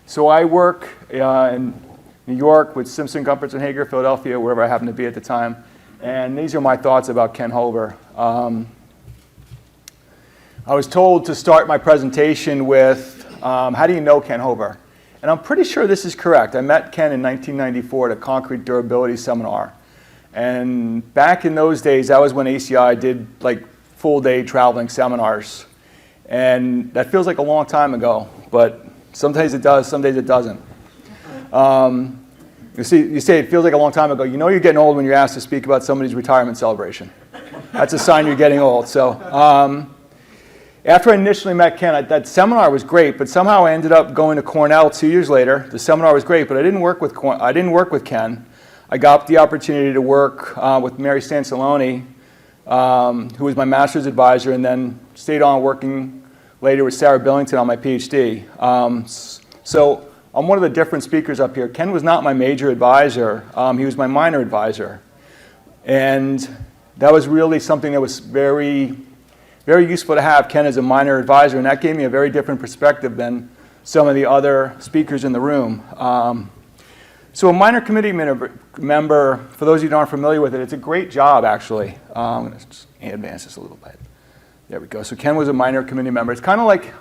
So I work in New York with Simpson, Gumpertz, and Heger, Philadelphia, wherever I happen to be at the time. And these are my thoughts about Ken Hover. I was told to start my presentation with, how do you know Ken Hover? And I'm pretty sure this is correct. I met Ken in 1994 at a concrete durability seminar. And back in those days, that was when ACI did like full-day traveling seminars. And that feels like a long time ago, but some days it does, some days it doesn't. You say it feels like a long time ago. You know you're getting old when you're asked to speak about somebody's retirement celebration. That's a sign you're getting old. So after I initially met Ken, that seminar was great, but somehow I ended up going to Cornell 2 years later. The seminar was great, but I didn't work with Ken. I got the opportunity to work with Mary Stanceloni, who was my master's advisor, and then stayed on working later with Sarah Billington on my PhD. So I'm one of the different speakers up here. Ken was not my major advisor. He was my minor advisor. And that was really something that was very, very useful to have Ken as a minor advisor, and that gave me a very different perspective than some of the other speakers in the room. So a minor committee member, for those of you who aren't familiar with it, it's a great job, actually. I'm going to just advance this a little bit. There we go. So Ken was a minor committee member. It's kind of like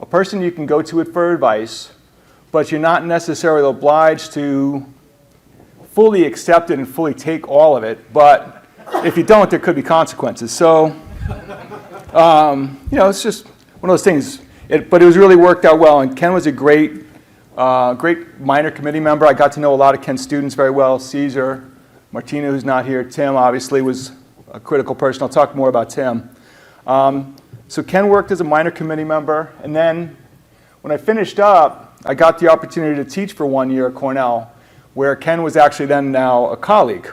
a person you can go to it for advice, but you're not necessarily obliged to fully accept it and fully take all of it. But if you don't, there could be consequences. So, it's just one of those things. But it was really worked out well, and Ken was a great minor committee member. I got to know a lot of Ken's students very well. Caesar, Martina, who's not here, Tim obviously was a critical person. I'll talk more about Tim. So Ken worked as a minor committee member, and then when I finished up, I got the opportunity to teach for 1 year at Cornell, where Ken was actually then now a colleague,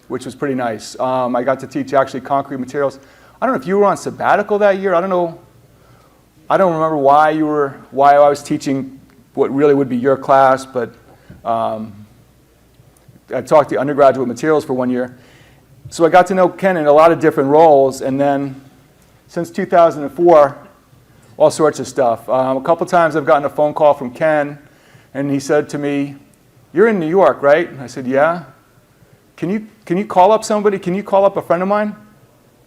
which was pretty nice. I got to teach actually concrete materials. I don't know if you were on sabbatical that year. I don't know. I don't remember why I was teaching what really would be your class, but I taught the undergraduate materials for 1 year. So I got to know Ken in a lot of different roles, and then since 2004, all sorts of stuff. A couple times I've gotten a phone call from Ken, and he said to me, "You're in New York, right?" And I said, "Yeah." Can you call up somebody? Can you call up a friend of mine?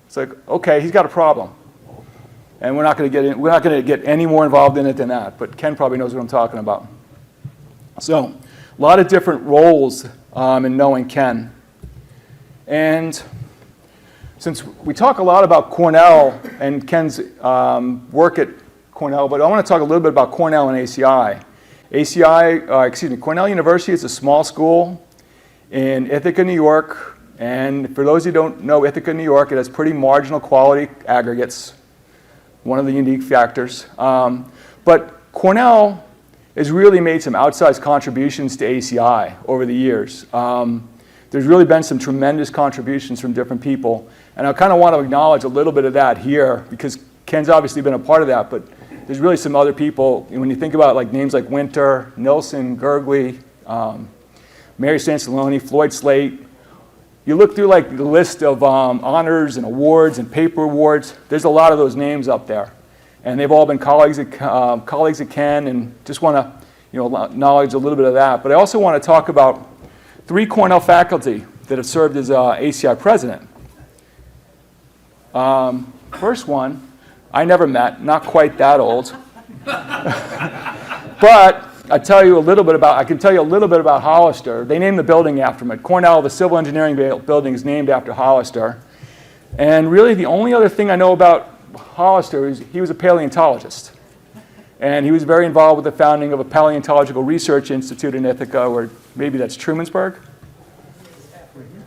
It's like, okay, he's got a problem. And we're not going to get any more involved in it than that, but Ken probably knows what I'm talking about. So, a lot of different roles in knowing Ken. And since we talk a lot about Cornell and Ken's work at Cornell, but I want to talk a little bit about Cornell and ACI. Cornell University is a small school in Ithaca, New York. And for those who don't know Ithaca, New York, it has pretty marginal quality aggregates, one of the unique factors. But Cornell has really made some outsized contributions to ACI over the years. There's really been some tremendous contributions from different people. And I kind of want to acknowledge a little bit of that here, because Ken's obviously been a part of that, but there's really some other people. When you think about like names like Winter, Nilsson, Gergley, Mary Stanceloni, Floyd Slate, you look through like the list of honors and awards and paper awards, there's a lot of those names up there. And they've all been colleagues at Ken, and just want to acknowledge a little bit of that. But I also want to talk about 3 Cornell faculty that have served as ACI president. First one, I never met, not quite that old. But I can tell you a little bit about Hollister. They named the building after him. At Cornell, the civil engineering building is named after Hollister. And really the only other thing I know about Hollister is he was a paleontologist. And he was very involved with the founding of a paleontological research institute in Ithaca, or maybe that's Trumansburg?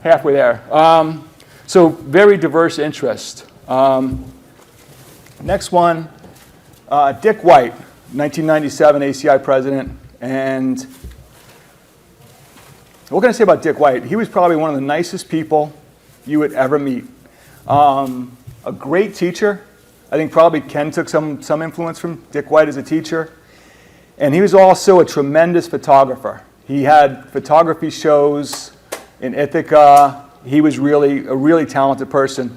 Halfway there. So very diverse interest. Next one, Dick White, 1997 ACI president. And what can I say about Dick White? He was probably one of the nicest people you would ever meet. A great teacher. I think probably Ken took some influence from Dick White as a teacher. And he was also a tremendous photographer. He had photography shows in Ithaca. He was really a really talented person.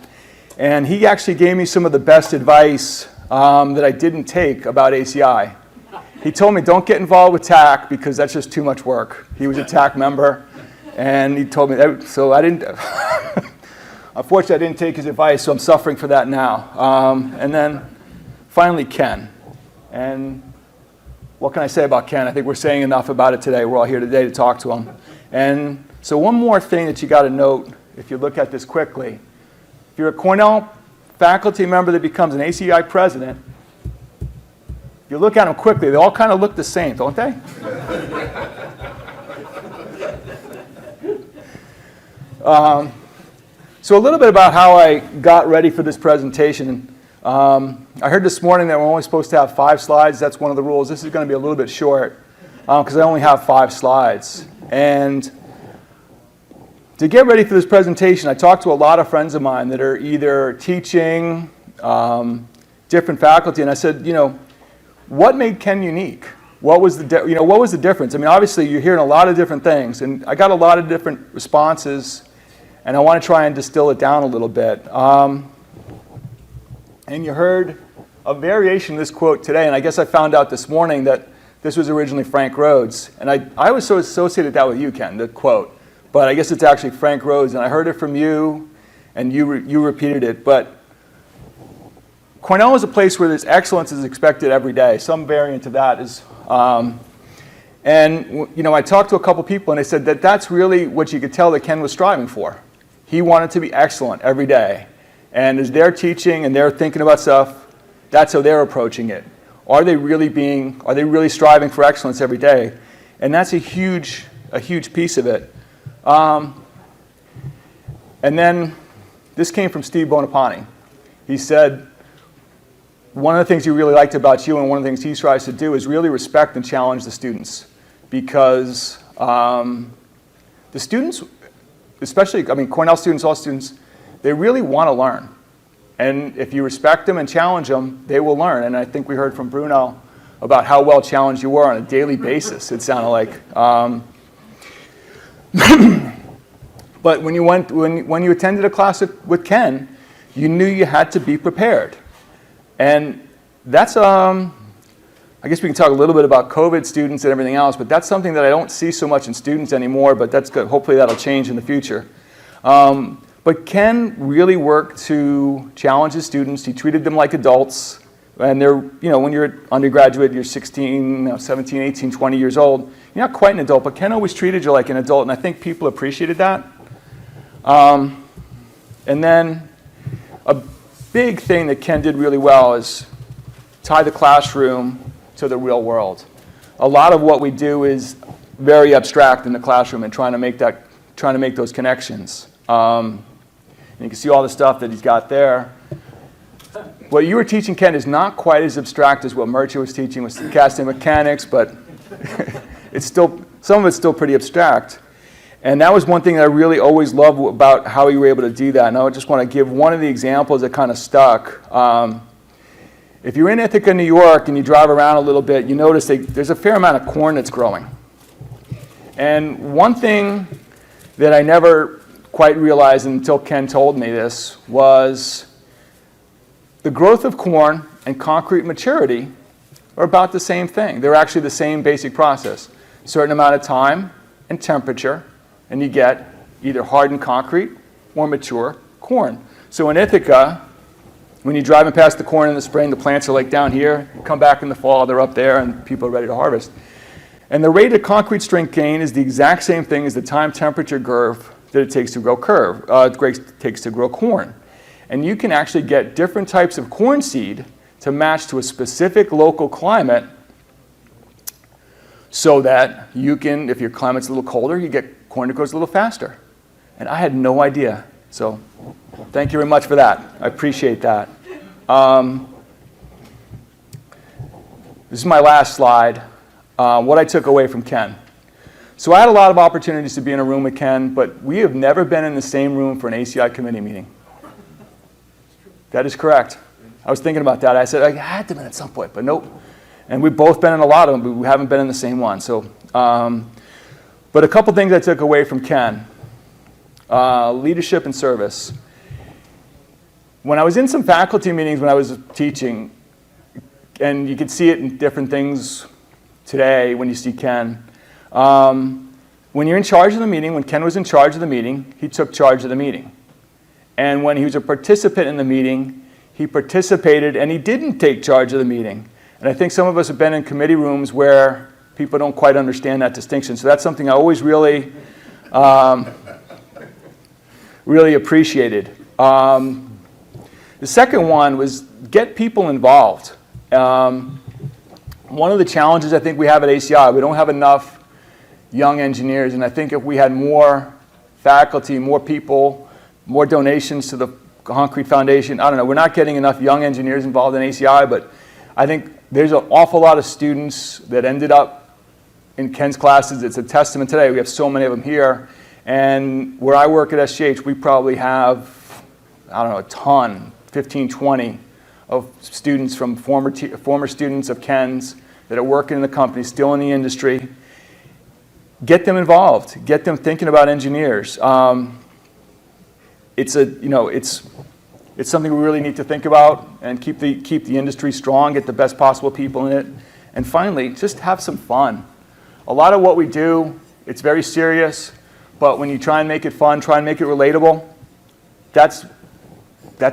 And he actually gave me some of the best advice that I didn't take about ACI. he told me, don't get involved with TAC because that's just too much work. He was a TAC member, and he told me that, so I didn't, unfortunately I didn't take his advice, so I'm suffering for that now. And then finally Ken. And what can I say about Ken? I think we're saying enough about it today. We're all here today to talk to him. And so one more thing that you got to note, if you look at this quickly, if you're a Cornell faculty member that becomes an ACI president, if you look at them quickly, they all kind of look the same, don't they? So a little bit about how I got ready for this presentation. I heard this morning that we're only supposed to have 5 slides. That's one of the rules. This is going to be a little bit short because I only have 5 slides. And to get ready for this presentation, I talked to a lot of friends of mine that are either teaching, different faculty, and I said, you know, what made Ken unique? What was the, what was the difference? I mean, obviously you're hearing a lot of different things, and I got a lot of different responses, and I want to try and distill it down a little bit. And you heard a variation of this quote today, and I guess I found out this morning that this was originally Frank Rhodes, and I was so associated that with you, Ken, the quote. But I guess it's actually Frank Rhodes, and I heard it from you, and you repeated it. But Cornell is a place where this excellence is expected every day. Some variant of that is, and I talked to a couple people, and they said that that's really what you could tell that Ken was striving for. He wanted to be excellent every day, and as they're teaching and they're thinking about stuff, that's how they're approaching it. Are they really striving for excellence every day? And that's a huge piece of it. And then this came from Steve Bonapane. He said, one of the things he really liked about you and one of the things he tries to do is really respect and challenge the students. Because the students, especially, Cornell students, all students, they really want to learn. And if you respect them and challenge them, they will learn. And I think we heard from Bruno about how well challenged you were on a daily basis, it sounded like. But when you attended a class with Ken, you knew you had to be prepared. And that's, I guess we can talk a little bit about COVID students and everything else, but that's something that I don't see so much in students anymore, but that's good. Hopefully that'll change in the future. But Ken really worked to challenge his students. He treated them like adults. And they're, when you're an undergraduate, you're 16, 17, 18, 20 years old. You're not quite an adult, but Ken always treated you like an adult, and I think people appreciated that. And then a big thing that Ken did really well is tie the classroom to the real world. A lot of what we do is very abstract in the classroom and trying to make those connections. And you can see all the stuff that he's got there. What you were teaching, Ken, is not quite as abstract as what Murchie was teaching with casting mechanics, but some of it's still pretty abstract. And that was one thing that I really always loved about how you were able to do that. And I just want to give one of the examples that kind of stuck. If you're in Ithaca, New York, and you drive around a little bit, you notice there's a fair amount of corn that's growing. And one thing that I never quite realized until Ken told me this was the growth of corn and concrete maturity are about the same thing. They're actually the same basic process. A certain amount of time and temperature, and you get either hardened concrete or mature corn. So in Ithaca, when you're driving past the corn in the spring, the plants are like down here. You come back in the fall, they're up there, and people are ready to harvest. And the rate of concrete strength gain is the exact same thing as the time temperature curve that it takes to grow corn. And you can actually get different types of corn seed to match to a specific local climate so that you can, if your climate's a little colder, you get corn that grows a little faster. And I had no idea. So thank you very much for that. I appreciate that. This is my last slide, what I took away from Ken. So I had a lot of opportunities to be in a room with Ken, but we have never been in the same room for an ACI committee meeting. That is correct. I was thinking about that. I said, I had to have been at some point, but nope. And we've both been in a lot of them, but we haven't been in the same one. So, but a couple things I took away from Ken. Leadership and service. When I was in some faculty meetings when I was teaching, and you could see it in different things today when you see Ken. When you're in charge of the meeting, when Ken was in charge of the meeting, he took charge of the meeting. And when he was a participant in the meeting, he participated and he didn't take charge of the meeting. And I think some of us have been in committee rooms where people don't quite understand that distinction. So that's something I always really, really appreciated. The second one was get people involved. One of the challenges I think we have at ACI, we don't have enough young engineers, and I think if we had more faculty, more people, more donations to the Concrete Foundation, I don't know, we're not getting enough young engineers involved in ACI, but I think there's an awful lot of students that ended up in Ken's classes. It's a testament today. We have so many of them here, and where I work at SGH, we probably have, I don't know, a ton, 15, 20 of students from former students of Ken's that are working in the company, still in the industry. Get them involved. Get them thinking about engineers. It's something we really need to think about and keep the industry strong, get the best possible people in it. And finally, just have some fun. A lot of what we do, it's very serious, but when you try and make it fun, try and make it relatable, that's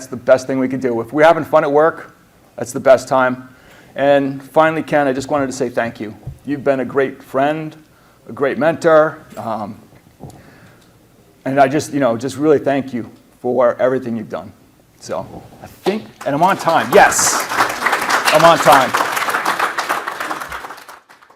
the best thing we can do. If we're having fun at work, that's the best time. And finally, Ken, I just wanted to say thank you. You've been a great friend, a great mentor, and I just really thank you for everything you've done. So I think, and I'm on time. Yes, I'm on time.